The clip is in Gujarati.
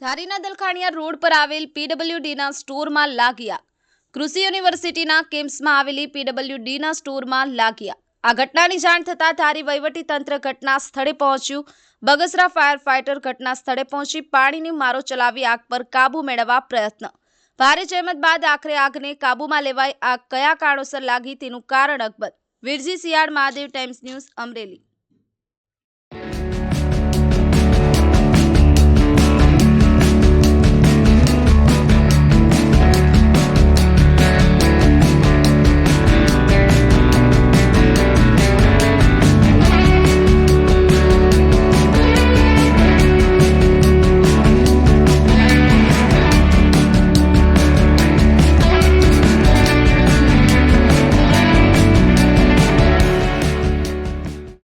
ધારીના દલખાણીયા રોડ પર આવેલ પીડબ્લ્યુડીના સ્ટોરમાં લાગી આગ. કૃષિ યુનિવર્સિટીના કેમ્પસમાં આવેલી પીડબ્લ્યુડીના સ્ટોરમાં લાગી આગ. આ ઘટનાની જાણ થતાં ધારી વહીવટીતંત્ર ઘટના સ્થળે પહોંચ્યું. બગસરા ફાયર ફાઇટર ઘટના સ્થળે પહોંચી પાણીની મારો ચલાવી આગ પર કાબુ મેળવવા પ્રયત્ન. ભારે જહેમત બાદ આખરે આગને કાબૂમાં લેવાઈ. આગ કયા કારણોસર લાગી તેનું કારણ અકબંધ. Virji Siyal, Mahadev Times News, Amreli.